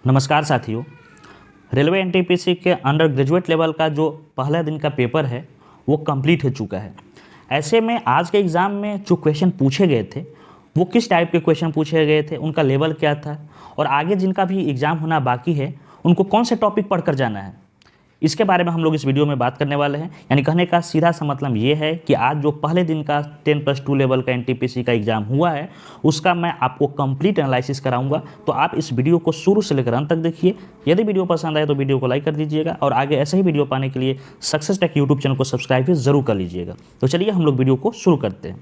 नमस्कार साथियों। Railway NTPC के अंडर ग्रेजुएट लेवल का जो पहला दिन का पेपर है वो कंप्लीट हो चुका है। ऐसे में आज के एग्ज़ाम में जो क्वेश्चन पूछे गए थे वो किस टाइप के क्वेश्चन पूछे गए थे, उनका लेवल क्या था और आगे जिनका भी एग्ज़ाम होना बाकी है उनको कौन से टॉपिक पढ़कर जाना है, इसके बारे में हम लोग इस वीडियो में बात करने वाले हैं। यानी कहने का सीधा सा मतलब ये है कि आज जो पहले दिन का 10+2 लेवल का एनटीपीसी का एग्ज़ाम हुआ है उसका मैं आपको कंप्लीट एनालिसिस कराऊंगा। तो आप इस वीडियो को शुरू से लेकर अंत तक देखिए। यदि वीडियो पसंद आए तो वीडियो को लाइक कर दीजिएगा और आगे ऐसे ही वीडियो पाने के लिए सक्सेस टेक यूट्यूब चैनल को सब्सक्राइब भी ज़रूर कर लीजिएगा। तो चलिए हम लोग वीडियो को शुरू करते हैं।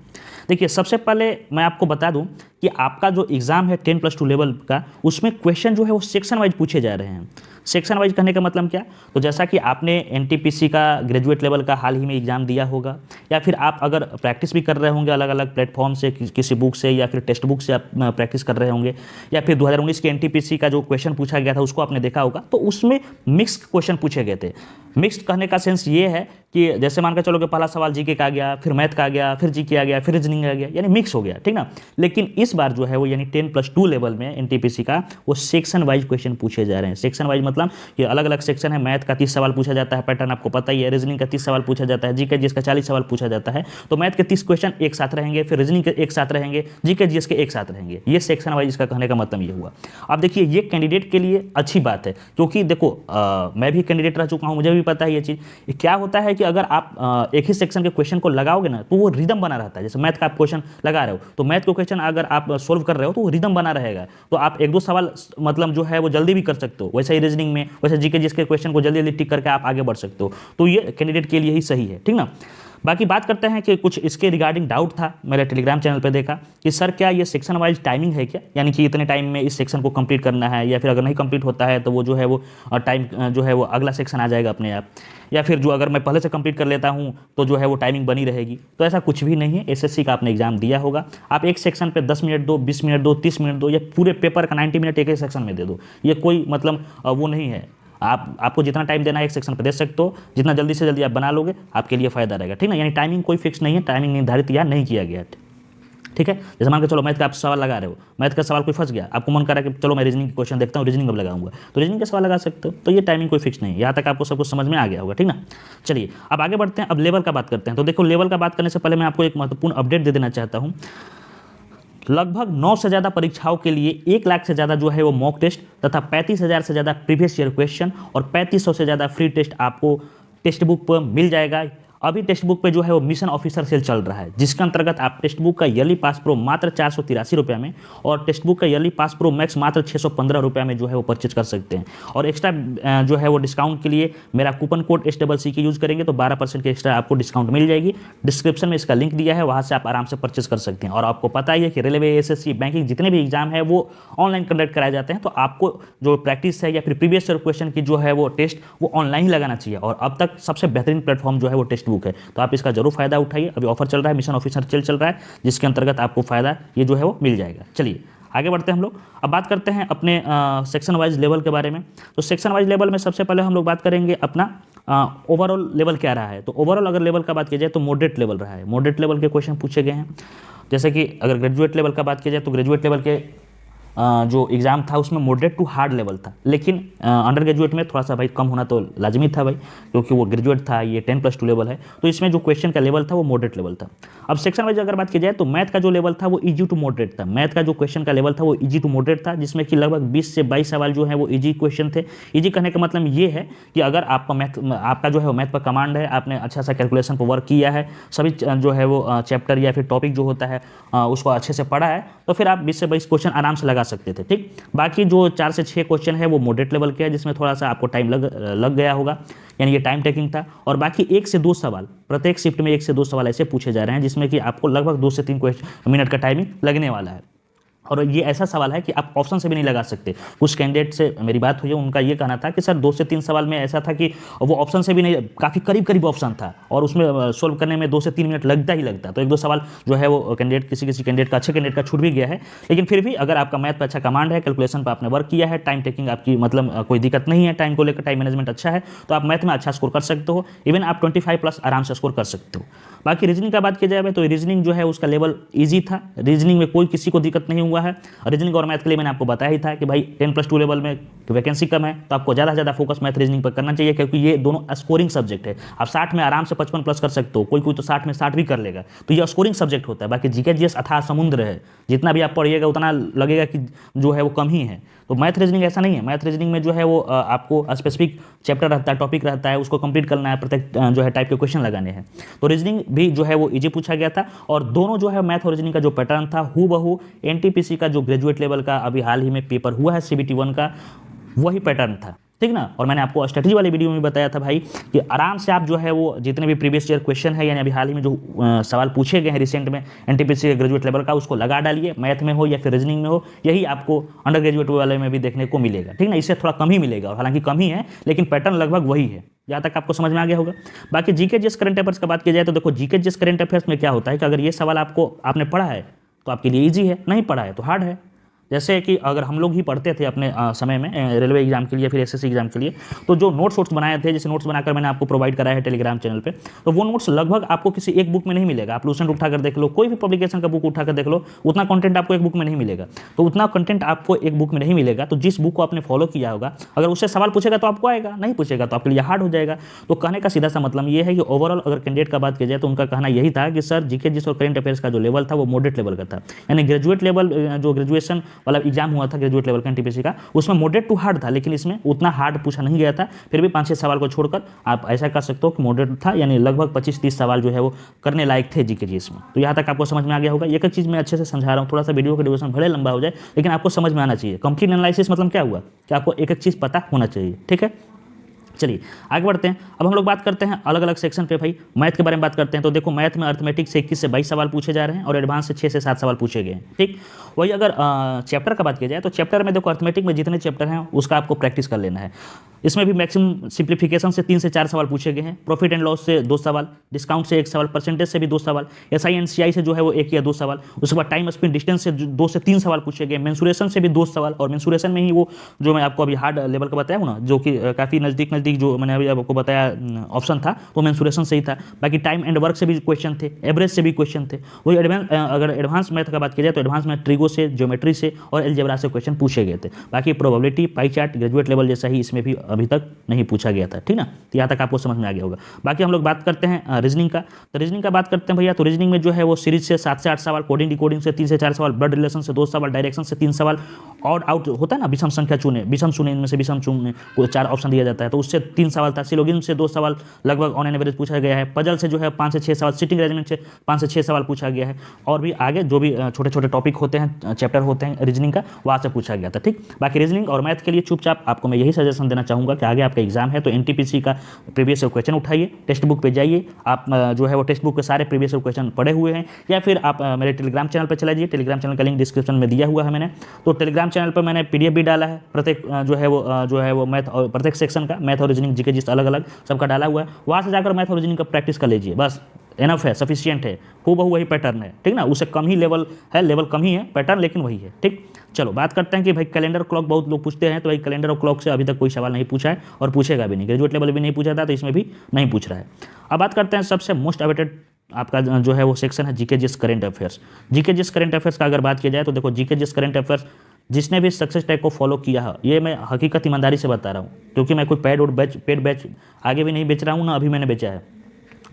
देखिए, सबसे पहले मैं आपको बता दूं कि आपका जो एग्ज़ाम है 10+2 लेवल का, उसमें क्वेश्चन जो है वो सेक्शन वाइज पूछे जा रहे हैं। सेक्शन वाइज कहने का मतलब क्या, तो जैसा कि आपने एनटीपीसी का ग्रेजुएट लेवल का हाल ही में एग्ज़ाम दिया होगा या फिर आप अगर प्रैक्टिस भी कर रहे होंगे अलग अलग प्लेटफॉर्म से, किसी बुक से या फिर टेक्स्ट बुक से आप प्रैक्टिस कर रहे होंगे, या फिर 2019 के एनटीपीसी का जो क्वेश्चन पूछा गया था उसको आपने देखा होगा, तो उसमें मिक्स्ड क्वेश्चन पूछे गए थे। मिक्स्ड कहने का सेंस ये है कि जैसे मान कर चलो कि पहला सवाल जीके का आ गया, फिर मैथ का आ गया, फिर जीके आ गया, फिर रीजनिंग आ गया, यानी मिक्स हो गया, ठीक ना। लेकिन इस बार जो है वो यानी 10+2 लेवल में एनटीपीसी का वो सेक्शन वाइज क्वेश्चन पूछे जा रहे हैं। सेक्शन वाइज मतलब कि अलग अलग सेक्शन है। मैथ का 30 सवाल पूछा जाता है, पैटर्न आपको पता ही है। रीजनिंग का 30 सवाल पूछा जाता है, जीके जीएस का 40 सवाल पूछा जाता है। तो मैथ के 30 क्वेश्चन एक साथ रहेंगे, फिर रीजनिंग के एक साथ रहेंगे, जीके जीएस के एक साथ रहेंगे। ये सेक्शन वाइज इसका कहने का मतलब ये हुआ। अब देखिए, ये कैंडिडेट के लिए अच्छी बात है क्योंकि देखो मैं भी कैंडिडेट रह चुका हूँ, मुझे भी पता है ये चीज़। क्या होता है कि अगर आप एक ही सेक्शन के क्वेश्चन को लगाओगे ना तो वो रिदम बना रहता है। जैसे मैथ का आप क्वेश्चन लगा रहे हो तो मैथ के क्वेश्चन अगर आप सोल्व कर रहे हो तो वो रिदम बना रहेगा, तो आप एक दो सवाल मतलब जो है वो जल्दी भी कर सकते हो। वैसे ही रीजनिंग में, वैसे जीके जिसके क्वेश्चन को जल्दी जल्दी टिक करके आप आगे बढ़ सकते हो। तो ये कैंडिडेट के लिए ही सही है, ठीक ना। बाकी बात करते हैं कि कुछ इसके रिगार्डिंग डाउट था, मेरे टेलीग्राम चैनल पे देखा कि सर क्या ये सेक्शन वाइज टाइमिंग है क्या, यानी कि इतने टाइम में इस सेक्शन को कंप्लीट करना है, या फिर अगर नहीं कंप्लीट होता है तो वो जो है वो टाइम जो है वो अगला सेक्शन आ जाएगा अपने आप, या फिर जो अगर मैं पहले से कंप्लीट कर लेता हूं तो जो है वो टाइमिंग बनी रहेगी। तो ऐसा कुछ भी नहीं है। एसएससी का आपने एग्जाम दिया होगा, आप एक सेक्शन पे 10 मिनट दो, 20 मिनट दो, 30 मिनट दो, या पूरे पेपर का 90 मिनट एक ही सेक्शन में दे दो, ये कोई मतलब वो नहीं है। आपको जितना टाइम देना है एक सेक्शन पर दे सकते हो, जितना जल्दी से जल्दी आप बना लोगे आपके लिए फायदा रहेगा, ठीक ना। यानी टाइमिंग कोई फिक्स नहीं है, टाइमिंग निर्धारित या नहीं किया गया है, ठीक है। जैसे मान के चलो मैथ का आप सवाल लगा रहे हो, मैथ का सवाल कोई फंस गया, आपको मन कर रहा है कि चलो मैं रीजनिंग के क्वेश्चन देखता हूँ, रीजनिंग अब लगाऊंगा, तो रीजनिंग का सवाल लगा सकते हो। तो ये टाइमिंग कोई फिक्स नहीं है। यहाँ तक आपको सब कुछ समझ में आ गया होगा, ठीक ना। चलिए अब आगे बढ़ते हैं, अब लेवल का बात करते हैं। तो देखो, लेवल का बात करने से पहले मैं आपको एक महत्वपूर्ण अपडेट दे देना चाहता हूँ। लगभग 9 से ज़्यादा परीक्षाओं के लिए 1 लाख से ज़्यादा जो है वो मॉक टेस्ट तथा 35,000 से ज़्यादा प्रीवियस ईयर क्वेश्चन और 3500 से ज़्यादा फ्री टेस्ट आपको टेक्स्ट बुक पर मिल जाएगा। अभी टेक्स्ट बुक पे जो है वो मिशन ऑफिसर सेल चल रहा है, जिसके अंतर्गत आप टेक्स्ट बुक का ईयरली पास प्रो मात्र 483 रुपये में और टेक्स्ट बुक का ईयरली पास प्रो मैक्स मात्र 615 रुपये में जो है वो परचेज कर सकते हैं। और एक्स्ट्रा जो है वो डिस्काउंट के लिए मेरा कूपन कोड SCC के यूज़ करेंगे तो 12% की एक्स्ट्रा आपको डिस्काउंट मिल जाएगी। डिस्क्रिप्शन में इसका लिंक दिया है, वहाँ से आप आराम से परचेज कर सकते हैं। और आपको पता ही है कि रेलवे, एसएससी, बैंकिंग जितने भी एग्जाम है वो ऑनलाइन कंडक्ट कराए जाते हैं, तो आपको जो प्रैक्टिस है या फिर प्रीवियस ईयर क्वेश्चन की जो है वो टेस्ट वो ऑनलाइन ही लगाना चाहिए। और अब तक सबसे बेहतरीन प्लेटफॉर्म जो है वो टेक्स्ट बुक है, तो आप इसका जरूर फायदा उठाइए। अभी ऑफर चल रहा है, मिशन ऑफिसर सेल चल रहा है, जिसके अंतर्गत आपको फायदा ये जो है वो मिल जाएगा। चलिए आगे बढ़ते हैं हम लोग। अब बात करते हैं अपने सेक्शन वाइज लेवल के बारे में। तो सेक्शन वाइज लेवल में सबसे पहले हम लोग बात करेंगे अपना ओवरऑल लेवल क्या रहा है। तो ओवरऑल अगर लेवल का बात की जाए तो मॉडरेट लेवल रहा है। मॉडरेट लेवल के क्वेश्चन पूछे गए हैं। जैसे कि अगर ग्रेजुएट लेवल का बात की जाए तो ग्रेजुएट लेवल के जो एग्ज़ाम था उसमें मॉडरेट टू हार्ड लेवल था, लेकिन अंडर ग्रेजुएट में थोड़ा सा भाई कम होना तो लाजमी था भाई, क्योंकि वो ग्रेजुएट था, ये 10+2 लेवल है, तो इसमें जो क्वेश्चन का लेवल था वो मॉडरेट लेवल था। अब सेक्शन वाइज अगर बात की जाए तो मैथ का जो लेवल था वो इजी टू मॉडरेट था। मैथ का जो क्वेश्चन का लेवल था वो इजी टू मॉडरेट था, जिसमें कि लगभग 20 से 22 सवाल जो है वो इजी क्वेश्चन थे। इजी कहने का मतलब ये है कि अगर आपका जो है मैथ पर कमांड है, आपने अच्छा सा कैलकुलेशन पर वर्क किया है, सभी जो है वो चैप्टर या फिर टॉपिक जो होता है उसको अच्छे से पढ़ा है, तो फिर आप 20 से 22 क्वेश्चन आराम से लगा सकते थे, ठीक। बाकी जो 4 से 6 क्वेश्चन है वो मॉडरेट लेवल के है, जिसमें थोड़ा सा आपको टाइम लग गया होगा, यानी ये टाइम टेकिंग था। और बाकी 1 से 2 सवाल प्रत्येक शिफ्ट में 1 से 2 सवाल ऐसे पूछे जा रहे हैं, जिसमें कि आपको लगभग 2 से 3 मिनट का टाइमिंग लगने वाला है। और ये ऐसा सवाल है कि आप ऑप्शन से भी नहीं लगा सकते। कुछ कैंडिडेट से मेरी बात हुई है, उनका ये कहना था कि सर 2 से 3 सवाल में ऐसा था कि वो ऑप्शन से भी नहीं, काफ़ी करीब करीब ऑप्शन था और उसमें सोल्व करने में 2 से 3 मिनट लगता ही लगता। तो 1-2 सवाल जो है वो कैंडिडेट किसी कैंडिडेट का, अच्छे कैंडिडेट का छूट भी गया है। लेकिन फिर भी अगर आपका मैथ पर अच्छा कमांड है, कैलकुलेशन पर आपने वर्क किया है, टाइम टेकिंग आपकी मतलब कोई दिक्कत नहीं है, टाइम को लेकर टाइम मैनेजमेंट अच्छा है, तो आप मैथ में अच्छा स्कोर कर सकते हो। इवन आप 25+ आराम से स्कोर कर सकते हो। बाकी रीजनिंग का बात की जाए तो रीजनिंग जो है उसका लेवल ईजी था। रीजनिंग में कोई किसी को दिक्कत नहीं हुआ है। रीजनिंग और मैथ के लिए मैंने आपको बताया ही था कि भाई 10+2 लेवल में कि वैकेंसी कम है तो आपको ज़्यादा से ज़्यादा फोकस मैथ रीजनिंग पर करना चाहिए, क्योंकि ये दोनों स्कोरिंग सब्जेक्ट है। आप 60 में आराम से 55 प्लस कर सकते हो, कोई कोई तो 60 में 60 भी कर लेगा, तो ये स्कोरिंग सब्जेक्ट होता है। बाकी जीके जीएस अथाह समुद्र है, जितना भी आप पढ़िएगा उतना लगेगा कि जो है वो कम ही है। तो मैथ रीजनिंग ऐसा नहीं है। मैथ रीजनिंग में जो है वो आपको स्पेसिफिक चैप्टर रहता है, टॉपिक रहता है, उसको कंप्लीट करना है, प्रत्येक जो है टाइप के क्वेश्चन लगाने हैं। तो रीजनिंग भी जो है वो इजी पूछा गया था, और दोनों जो है मैथ और रीजनिंग का जो पैटर्न था हूबहू एनटीपीसी का जो ग्रेजुएट लेवल का अभी हाल ही में पेपर हुआ है CBT 1 का, वही पैटर्न था, ठीक ना। और मैंने आपको स्ट्रेटजी वाले वीडियो में बताया था भाई कि आराम से आप जो है वो जितने भी प्रीवियस ईयर क्वेश्चन है, यानी अभी हाल ही में जो सवाल पूछे गए हैं रिसेंट में एनटीपीसी के ग्रेजुएट लेवल का, उसको लगा डालिए, मैथ में हो या फिर रीजनिंग में हो। यही आपको अंडर ग्रेजुएट वाले में भी देखने को मिलेगा, ठीक ना। इससे थोड़ा कम ही मिलेगा, और हालांकि कम ही है, लेकिन पैटर्न लगभग वही है। जहाँ तक आपको समझ में आ गया होगा। बाकी जीके जीएस करंट अफेयर्स का बात की जाए तो देखो, जीके जीएस करंट अफेयर्स में क्या होता है कि अगर ये सवाल आपने पढ़ा है तो आपके लिए ईजी है, नहीं पढ़ा है तो हार्ड है। जैसे कि अगर हम लोग ही पढ़ते थे अपने समय में रेलवे एग्जाम के लिए, फिर एसएससी एग्जाम के लिए, तो जो नोट्स बनाए थे, जैसे नोट्स बनाकर मैंने आपको प्रोवाइड कराया है टेलीग्राम चैनल पे, तो वो नोट्स लगभग आपको किसी एक बुक में नहीं मिलेगा। आप लूसेंट उठाकर देख लो, कोई भी पब्लिकेशन का बुक उठाकर देख लो, उतना कंटेंट आपको एक बुक में नहीं मिलेगा। तो उतना कंटेंट आपको एक बुक में नहीं मिलेगा, तो जिस बुक को आपने फॉलो किया होगा, अगर उससे सवाल पूछेगा तो आपको आएगा, नहीं पूछेगा तो आपके लिए हार्ड हो जाएगा। तो कहने का सीधा सा मतलब ये है कि ओवरऑल अगर कैंडिडेट का बात की जाए तो उनका कहना यही था कि सर जीके जीएस और करंट अफेयर्स का जो लेवल था वो मॉडरेट लेवल का था, यानी ग्रेजुएट लेवल जो ग्रेजुएशन वाला एग्जाम हुआ था ग्रेजुएट लेवल का एनटीपीसी का, उसमें मॉडरेट टू हार्ड था, लेकिन इसमें उतना हार्ड पूछा नहीं गया था। फिर भी 5-6 सवाल को छोड़कर आप ऐसा कर सकते हो कि मॉडरेट था, यानी लगभग 25-30 सवाल जो है वो करने लायक थे जीके जीएस में। तो यहाँ तक आपको समझ में आ गया होगा। एक चीज़ मैं अच्छे से समझा रहा हूँ, थोड़ा सा वीडियो का ड्यूरेशन भले लंबा हो जाए, लेकिन आपको समझ में आना चाहिए। कंप्लीट एनालिसिस मतलब क्या हुआ कि आपको एक चीज़ पता होना चाहिए, ठीक है। चलिए आगे बढ़ते हैं। अब हम लोग बात करते हैं अलग अलग सेक्शन पे। भाई मैथ के बारे में बात करते हैं, तो देखो मैथ में अर्थमेटिक से 21 से 22 सवाल पूछे जा रहे हैं, और एडवांस से 6 से 7 सवाल पूछे गए हैं, ठीक। वही अगर चैप्टर का बात किया जाए तो चैप्टर में देखो अर्थमेटिक में जितने चैप्टर हैं उसका आपको प्रैक्टिस कर लेना है। इसमें भी मैक्सिमम सिंप्लीफिकेशन से 3 से 4 सवाल पूछे गए हैं, प्रॉफिट एंड लॉस से 2 सवाल, डिस्काउंट से 1 सवाल, परसेंटेज से भी 2 सवाल, एसआई एंड सीआई से जो है वो 1 या 2 सवाल, उसके बाद टाइम स्पीड डिस्टेंस से 2 से 3 सवाल पूछे गए, मेंसुरेशन से भी 2 सवाल, और मेंसुरेशन में ही वो जो मैं आपको अभी हार्ड लेवल का बताया हूँ ना, जो कि काफ़ी नज़दीक जो मैंने अभी आपको बताया ऑप्शन था, तो मेंसुरेशन से ही था। बाकी टाइम एंड वर्क से भी क्वेश्चन थे, एवरेज से भी क्वेश्चन थे। वही अगर एडवांस मैथ का बात की जाए तो एडवांस मैथ ट्रिगो से, ज्योमेट्री से और अलजेब्रा से क्वेश्चन पूछे गए थे। बाकी probability, pie chart, graduate level जैसा ही इसमें भी अभी तक नहीं पूछा गया था, ठीक ना। तो यहाँ तक आपको समझ में आ गया होगा। बाकी हम लोग बात करते हैं रीजनिंग का। तो रीजनिंग का बात करते हैं भैया, तो रीजनिंग में जो है वो सीरीज से 7 से 8 सवाल, कोडिंग डिकोडिंग से 3 से 4 सवाल, ब्लड रिलेशन से 2 सवाल, डायरेक्शन से 3 सवाल, ऑड आउट होता है ना, विषम संख्या चुने, विषम चुने, इनमें से विषम चुने को 4 ऑप्शन दिया जाता है, तो उससे 3 सवाल था। सिलोगिज्म से 2 सवाल लगभग ऑन एन एवरेज पूछा गया है। पजल से जो है 5 से 6 सवाल, सिटिंग अरेंजमेंट से 5 से 6 सवाल पूछा गया है, और भी आगे जो भी छोटे छोटे टॉपिक होते हैं, चैप्टर होते हैं रीजनिंग का, वहाँ से पूछा गया था, ठीक। बाकी रीजनिंग और मैथ के लिए चुपचाप आपको मैं यही सजेशन देना चाहूँगा कि आगे आपका एग्जाम है तो एनटीपीसी का प्रीवियस क्वेश्चन उठाइए, टेक्स्ट बुक पे जाइए, आप जो है वो टेक्स्ट बुक के सारे प्रीवियस क्वेश्चन पढ़े हुए हैं, या फिर आप मेरे टेलीग्राम चैनल पर चला जाइए। टेलीग्राम चैनल का लिंक डिस्क्रिप्शन में दिया हुआ है मैंने। तो टेलीग्राम चैनल पर मैंने पीडीएफ भी डाला है, प्रत्येक जो है वो मैथ और प्रत्येक सेक्शन का, मैथ और रीजनिंग जीके जिस अलग अलग सबका डाला हुआ है। वहाँ से जाकर मैथ और रीजनिंग का प्रैक्टिस कर लीजिए, बस एनफ है, सफिशिएंट है, हूबहू वही पैटर्न है, ठीक ना। उससे कम ही लेवल है, लेवल कम ही है, पैटर्न लेकिन वही है, ठीक। चलो बात करते हैं कि भाई कैलेंडर क्लॉक बहुत लोग पूछते हैं, तो भाई कैलेंडर और क्लॉक से अभी तक कोई सवाल नहीं पूछा है और पूछेगा भी नहीं। ग्रेजुएट लेवल भी नहीं पूछा था, तो इसमें भी नहीं पूछ रहा है। अब बात करते हैं सबसे मोस्ट अवेटेड आपका जो है वो सेक्शन है GK GS current affairs. GK GS current affairs का अगर बात की जाए तो देखो, जीके जीएस करंट अफेयर्स जिसने भी सक्सेस टैग को फॉलो किया है, ये मैं हकीकत ईमानदारी से बता रहा हूँ, क्योंकि मैं कोई पेड बैच आगे भी नहीं बेच रहा हूँ ना अभी मैंने बेचा है।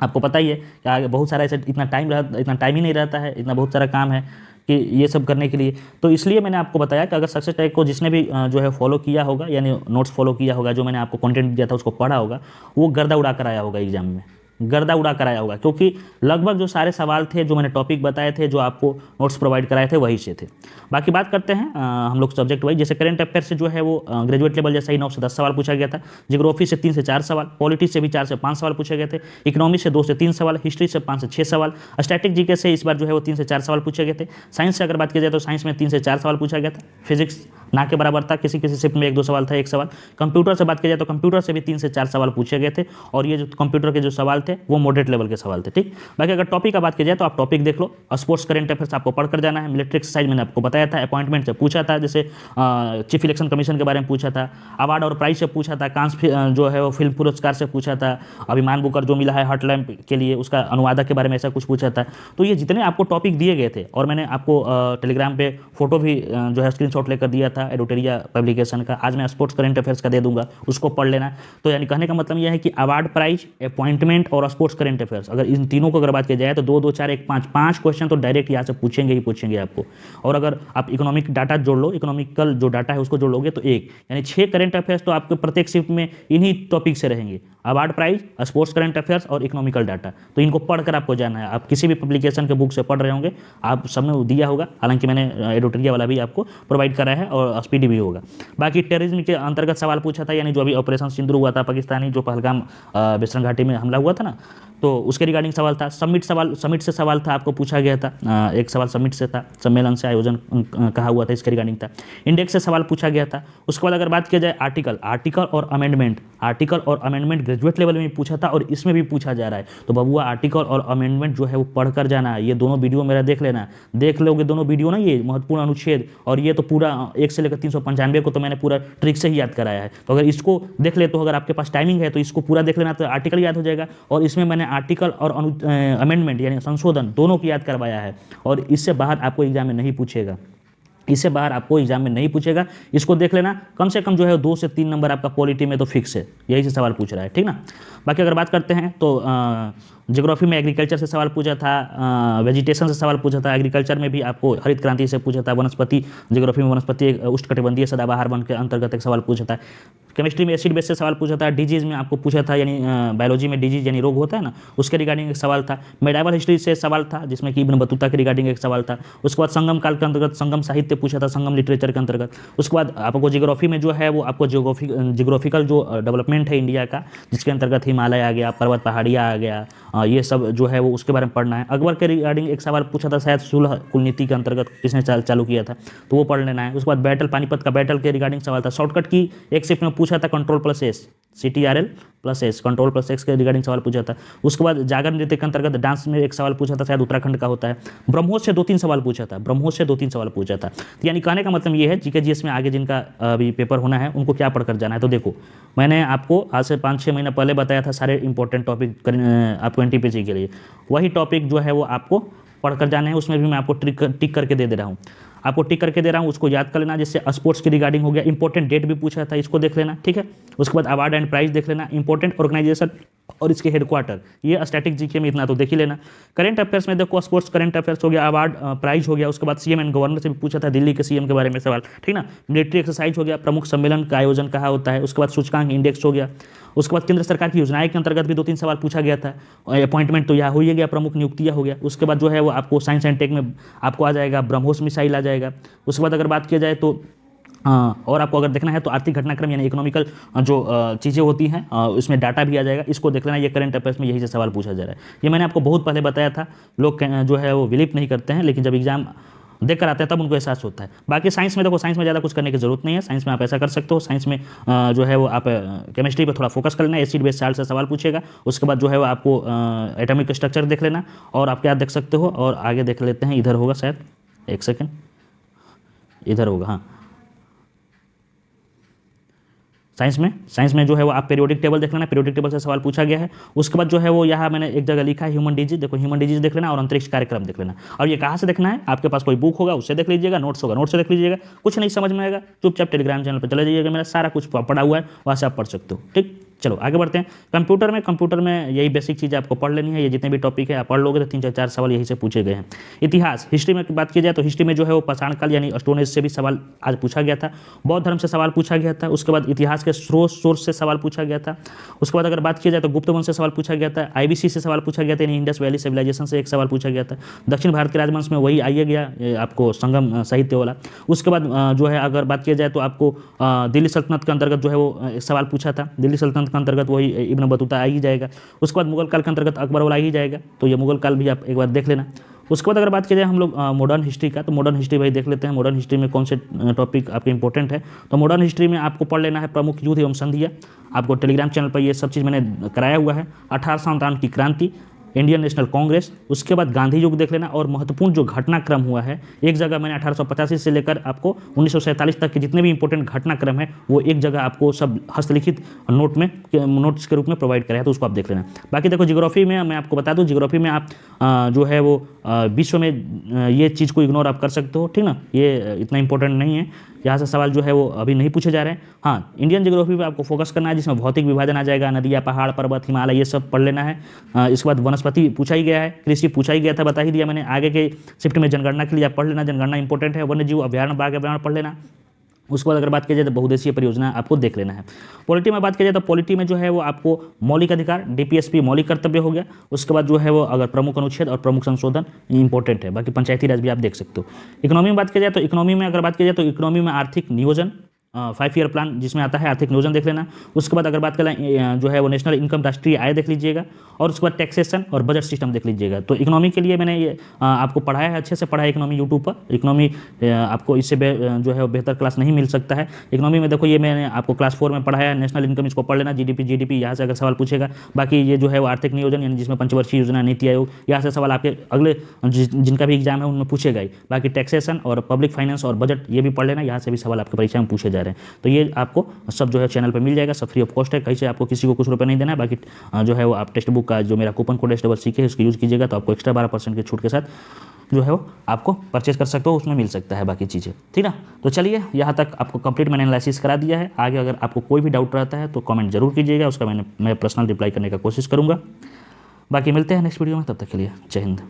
आपको पता ही है कि आगे बहुत सारा ऐसे इतना टाइम ही नहीं रहता है, इतना बहुत सारा काम है कि ये सब करने के लिए। तो इसलिए मैंने आपको बताया कि अगर सक्सेस टैग को जिसने भी जो है फॉलो किया होगा, यानी नोट्स फॉलो किया होगा, जो मैंने आपको कंटेंट दिया था उसको पढ़ा होगा, वो गर्दा उड़ा कर आया होगा एग्जाम में, गर्दा उड़ा कर आया होगा, क्योंकि लगभग जो सारे सवाल थे, जो मैंने टॉपिक बताए थे, जो आपको नोट्स प्रोवाइड कराए थे, वही से थे। बाकी बात करते हैं हम लोग सब्जेक्ट वाइज। जैसे करंट अफेयर से जो है वो ग्रेजुएट लेवल जैसा ही 9 से 10 सवाल पूछा गया था, जियोग्राफी से 3 से 4 सवाल, पॉलिटी से भी 4 से 5 सवाल पूछे गए थे, इकोनॉमी से 2 से 3 सवाल, हिस्ट्री से 5 से 6 सवाल, स्टैटिक जीके से इस बार जो है वो 3 से 4 सवाल पूछे गए थे। साइंस से अगर बात की जाए तो साइंस में 3 से 4 सवाल पूछा गया था, फिजिक्स ना के बराबर था, किसी किसी शिफ्ट में 1-2 सवाल था, 1 सवाल। कंप्यूटर से बात की जाए तो कंप्यूटर से भी 3 से 4 सवाल पूछे गए थे, और ये जो कंप्यूटर के जो सवाल थे वो मॉडरेट लेवल के सवाल थे, ठीक। बाकी अगर टॉपिक का बात की जाए तो आप टॉपिक देख लो, स्पोर्ट्स करंट अफेयर्स आपको पढ़कर जाना है, मिलिट्री एक्सरसाइज मैंने आपको बताया था, अपॉइंटमेंट से पूछा था, जैसे चीफ इलेक्शन कमीशन के बारे में पूछा था, अवार्ड और प्राइज से पूछा था, कांस जो है वो फिल्म पुरस्कार से पूछा था, अभिमान बुकर जो मिला है हॉट लैम्प के लिए उसका अनुवादक के बारे में ऐसा कुछ पूछा था। तो ये जितने आपको टॉपिक दिए गए थे, और मैंने आपको टेलीग्राम पे फोटो भी जो है स्क्रीनशॉट लेकर दिया था, था एडोटेरिया पब्लिकेशन का, आज मैं स्पोर्ट्स करंट अफेयर्स का दे दूंगा, उसको पढ़ लेना। तो यानी कहने का मतलब यह है कि अवार्ड प्राइज, अपॉइंटमेंट और स्पोर्ट्स करंट अफेयर्स, अगर इन तीनों को अगर बात की जाए तो 2 2 4 1 5 5 क्वेश्चन तो डायरेक्ट यहाँ से पूछेंगे ही पूछेंगे आपको। और अगर आप इकोनॉमिक डाटा जोड़ लो, इकोनॉमिकल जो डाटा है उसको जोड़ लोगे तो एक, यानी 6 करंट अफेयर्स तो आपके प्रत्येक शिफ्ट में इन्हीं टॉपिक से रहेंगे, award prize, sports current affairs और इकोनॉमिकल डाटा। तो इनको पढ़कर आपको जाना है। आप किसी भी पब्लिकेशन के बुक से पढ़ रहे होंगे, आप सब में दिया होगा, हालांकि मैंने एडोटेरिया वाला भी आपको प्रोवाइड करा है और स्पीडी भी होगा। बाकी टेररिज्म के अंतर्गत सवाल पूछा था, यानी जो अभी ऑपरेशन सिंदूर हुआ था पाकिस्तानी, जो पहलगाम वेस्टर्न घाटी में हमला हुआ था ना, तो उसके रिगार्डिंग सवाल था। समिट से सवाल था, आपको पूछा गया था, एक सवाल समिट से था, सम्मेलन से आयोजन कहा हुआ था, इसके रिगार्डिंग था। इंडेक्स से सवाल पूछा गया था। उसके बाद अगर बात किया जाए आर्टिकल और अमेंडमेंट ग्रेजुएट लेवल में पूछा था और इसमें भी पूछा जा रहा है। तो बबुआ आर्टिकल और अमेंडमेंट जो है वो पढ़कर जाना है। ये दोनों वीडियो मेरा देख लेना, देख लोगे दोनों वीडियो ना, ये महत्वपूर्ण अनुच्छेद, और ये तो पूरा 1 से लेकर 395 को तो मैंने पूरा ट्रिक से ही याद कराया है। तो अगर इसको देख ले, तो अगर आपके पास टाइमिंग है तो इसको पूरा देख लेना, तो आर्टिकल याद हो जाएगा। और इसमें मैंने आर्टिकल और अमेंडमेंट यानी संशोधन दोनों को याद करवाया है, और इससे बाहर आपको एग्जाम में नहीं पूछेगा, इससे बाहर आपको एग्जाम में नहीं पूछेगा। इसको देख लेना, कम से कम जो है 2 से 3 नंबर आपका पॉलिटी में तो फिक्स है, यही से सवाल पूछ रहा है, ठीक ना। बाकी अगर बात करते हैं तो ज्योग्राफी में एग्रीकल्चर से सवाल पूछा था, वेजिटेशन से सवाल पूछा था, एग्रीकल्चर में भी आपको हरित क्रांति से पूछा था, वनस्पति ज्योग्राफी में वनस्पति उष्णकटिबंधीय सदाबहार वन के अंतर्गत एक सवाल पूछा था। केमिस्ट्री में एसिड बेस से सवाल पूछा था। डिजीज में आपको पूछा था, यानी बायोलॉजी में डिजीज यानी रोग होता है ना, उसके रिगार्डिंग एक सवाल था। मेडाइवल हिस्ट्री से सवाल था, जिसमें कि इब्न बतूता के रिगार्डिंग एक सवाल था। उसके बाद संगम काल के अंतर्गत संगम साहित्य पूछा था, संगम लिटरेचर के अंतर्गत। उसके बाद आपको जियोग्राफी में जो है वो आपको जियोग्राफिकल जो डेवलपमेंट है इंडिया का, जिसके अंतर्गत हिमालय आ गया, पर्वत पहाड़ियाँ आ गया, ये सब जो है वो उसके बारे में पढ़ना है। अकबर के रिगार्डिंग एक सवाल पूछा था, शायद सुलह कुलनीति के अंतर्गत किसने चालू किया था, तो वो पढ़ लेना है। उसके बाद बैटल, पानीपत का बैटल के रिगार्डिंग सवाल था। शॉर्टकट की एक शिफ्ट में पूछा था, Ctrl+S, CTRL+S, Ctrl+X के रिगार्डिंग सवाल पूछा था। उसके बाद जागर नृत्य के अंतर्गत डांस में एक सवाल पूछा था, शायद उत्तराखंड का होता है। ब्रह्मोस से 2-3 सवाल पूछा था, ब्रह्मोस से 2-3 सवाल पूछा था। तो यानी कहने का मतलब ये है, जीके जीएस में आगे जिनका अभी पेपर होना है उनको क्या पढ़कर जाना है। तो देखो, मैंने आपको आज से 5-6 महीना पहले बताया था सारे इंपॉर्टेंट टॉपिक आपको एनटीपीसी के लिए, वही टॉपिक जो है वो आपको पढ़कर जाने हैं। उसमें भी मैं आपको टिक करके दे रहा हूँ, आपको टिक करके दे रहा हूँ, उसको याद कर लेना। जैसे स्पोर्ट्स की रिगार्डिंग हो गया, इंपॉर्टेंट डेट भी पूछा था, इसको देख लेना, ठीक है। उसके बाद अवार्ड एंड प्राइज देख लेना, इंपॉर्टेंट ऑर्गेनाइजेशन और इसके हेडक्वार्टर, ये स्टैटिक जीके में इतना तो देख ही लेना। करंट अफेयर्स में देखो, स्पोर्ट्स करंट अफेयर्स हो गया, अवार्ड प्राइज हो गया। उसके बाद सीएम एंड गवर्नर से भी पूछा था, दिल्ली के सीएम के बारे में सवाल, ठीक ना। मिलिट्री एक्सरसाइज हो गया, प्रमुख सम्मेलन का आयोजन कहाँ होता है। उसके बाद सूचकांक इंडेक्स हो गया। उसके बाद केंद्र सरकार की योजनाएं के अंतर्गत भी 2-3 सवाल पूछा गया था। अपॉइंटमेंट तो यह हो ही गया, प्रमुख नियुक्तियां हो गया। उसके बाद जो है वो आपको साइंस एंड टेक में आपको आ जाएगा, ब्रह्मोस मिसाइल आ जाएगा। उसके बाद अगर बात किया जाए तो और आपको अगर देखना है तो आर्थिक घटनाक्रम यानी इकोनॉमिकल जो चीज़ें होती हैं उसमें डाटा भी आ जाएगा, इसको देख लेना। ये करंट अफेयर्स में यही से सवाल पूछा जा रहा है। ये मैंने आपको बहुत पहले बताया था, लोग जो है वो बिलीव नहीं करते हैं, लेकिन जब एग्जाम देख कर आते हैं तब उनको एहसास होता है। बाकी साइंस में देखो, साइंस में ज़्यादा कुछ करने की जरूरत नहीं है। साइंस में आप ऐसा कर सकते हो, साइंस में जो है वो आप केमिस्ट्री पे थोड़ा फोकस कर लेना, एसिड बेस साल्ट से सवाल पूछेगा। उसके बाद जो है वो आपको एटॉमिक स्ट्रक्चर देख लेना, और आप क्या देख सकते हो, और आगे देख लेते हैं, इधर होगा शायद, एक सेकेंड, इधर होगा, हाँ। साइंस में जो है वो आप पीरियोडिक टेबल देख लेना, पीरियोडिक टेबल से सवाल पूछा गया है। उसके बाद जो है वो यहाँ मैंने एक जगह लिखा है ह्यूमन डिजीज, देखो ह्यूमन डिजीज देख लेना, और अंतरिक्ष कार्यक्रम देख लेना। और ये कहाँ से देखना है, आपके पास कोई बुक होगा उससे देख लीजिएगा, नोट्स होगा नोट्स से देख लीजिएगा। कुछ नहीं समझ में आएगा, चुपचाप टेलीग्राम चैनल पर चले जाइएगा, मेरा सारा कुछ पढ़ा हुआ है, वहाँ से आप पढ़ सकते हो, ठीक। चलो आगे बढ़ते हैं। कंप्यूटर में यही बेसिक चीज़ आपको पढ़ लेनी है। ये जितने भी टॉपिक है आप पढ़ लोगे तो 3-4 सवाल यही से पूछे गए हैं। इतिहास, हिस्ट्री में बात की जाए तो हिस्ट्री में जो है वो पाषाण काल यानी स्टोन एज से भी सवाल आज पूछा गया था। बौद्ध धर्म से सवाल पूछा गया था। उसके बाद इतिहास के सोर्स से सवाल पूछा गया था। उसके बाद अगर बात की जाए तो गुप्त वंश से सवाल पूछा गया था। IBC से सवाल पूछा गया था, यानी इंडस वैली सिविलाइजेशन से एक सवाल पूछा गया था। दक्षिण भारत के राजवंश में वही आइए गया आपको संगम साहित्य वाला। उसके बाद जो है अगर बात किया जाए तो आपको दिल्ली सल्तनत के अंतर्गत जो है वो एक सवाल पूछा था। दिल्ली सल्तनत के अंतर्गत वही इब्न बतूता आ ही जाएगा। उसके बाद मुगल काल के अंतर्गत अकबर वाला आ ही जाएगा, तो ये मुगल काल भी आप एक बार देख लेना। उसके बाद अगर बात की जाए हम लोग मॉडर्न हिस्ट्री का, तो मॉडर्न हिस्ट्री भाई देख लेते हैं। मॉडर्न हिस्ट्री में कौन से टॉपिक आपके इंपॉर्टेंट है, तो मॉडर्न हिस्ट्री में आपको पढ़ लेना है प्रमुख युद्ध एवं संधियाँ। आपको टेलीग्राम चैनल पर ये सब चीज़ मैंने कराया हुआ है। 1857 की क्रांति, इंडियन नेशनल कांग्रेस, उसके बाद गांधी युग देख लेना। और महत्वपूर्ण जो घटनाक्रम हुआ है एक जगह मैंने 1885 से लेकर आपको 1947 तक के जितने भी इंपॉर्टेंट घटनाक्रम है वो एक जगह आपको सब हस्तलिखित नोट्स के रूप में प्रोवाइड कराया, तो उसको आप देख लेना। बाकी देखो जियोग्राफी में मैं आपको बता दूं, जियोग्राफी में आप जो है वो विश्व में ये चीज़ को इग्नोर आप कर सकते हो, ठीक ना। ये इतना इंपॉर्टेंट नहीं है, यहाँ से सवाल जो है वो अभी नहीं पूछे जा रहे हैं। हाँ, इंडियन ज्योग्राफी पे आपको फोकस करना है, जिसमें भौतिक विभाजन आ जाएगा, नदियाँ, पहाड़, पर्वत, हिमालय, ये सब पढ़ लेना है। इसके बाद वनस्पति पूछा ही गया है, कृषि पूछा ही गया था, बता ही दिया मैंने। आगे के शिफ्ट में जनगणना के लिए आप पढ़ लेना, जनगणना इंपॉर्टेंट है। वन्य जीव अभ्यारण्य, बाघ अभ्यारण्य पढ़ लेना। उसके बाद अगर बात की जाए तो बहुदेशीय परियोजना आपको देख लेना है। पॉलिटी में बात की जाए तो पॉलिटी में जो है वो आपको मौलिक अधिकार, डीपीएसपी मौलिक कर्तव्य हो गया। उसके बाद जो है वो अगर प्रमुख अनुच्छेद और प्रमुख संशोधन इंपॉर्टेंट है। बाकी पंचायती राज भी आप देख सकते हो। इकोनॉमी में बात की जाए तो इकोनॉमी में अगर बात की जाए तो इकोनॉमी में आर्थिक नियोजन, 5 ईयर प्लान जिसमें आता है, आर्थिक नियोजन देख लेना। उसके बाद अगर बात करें जो है वो नेशनल इनकम, राष्ट्रीय आय देख लीजिएगा। और उसके बाद टैक्सेशन और बजट सिस्टम देख लीजिएगा। तो इकोनॉमी के लिए मैंने ये आपको पढ़ाया है, अच्छे से पढ़ा है इकोनॉमी यूट्यूब पर। इकोनॉमी आपको इससे जो है बेहतर क्लास नहीं मिल सकता है। इकोनॉमी में देखो ये मैंने आपको क्लास 4 में पढ़ाया है। नेशनल इनकम इसको पढ़ लेना, जीडीपी यहाँ से अगर सवाल पूछेगा। बाकी ये जो है वो आर्थिक नियोजन यानी जिसमें पंचवर्षीय योजना, नीति आयोग, यहाँ से सवाल आपके अगले जिनका भी एग्जाम है उनमें पूछेगा ही। बाकी टैक्सेशन और पब्लिक फाइनेंस और बजट ये भी पढ़ लेना, यहाँ से भी सवाल आपके परीक्षा में पूछे जा रहे हैं। तो ये आपको सब जो है चैनल पर मिल जाएगा, सब फ्री ऑफ कॉस्ट है, कहीं से आपको किसी को कुछ रुपये नहीं देना है। बाकी जो है वो आप टेक्स्ट बुक का जो मेरा कूपन कोड SCK है उसको यूज़ कीजिएगा तो आपको एक्स्ट्रा 12% की छूट के साथ जो है वो आपको परचेज कर सकते हो, उसमें मिल सकता है बाकी चीज़ें, ठीक ना। तो चलिए यहाँ तक आपको कंप्लीट मैंने एनालिसिस करा दिया है। आगे अगर आपको कोई भी डाउट रहता है तो कमेंट जरूर कीजिएगा, उसका मैं पर्सनल रिप्लाई करने का कोशिश करूँगा। बाकी मिलते हैं नेक्स्ट वीडियो में, तब तक के लिए जय हिंद।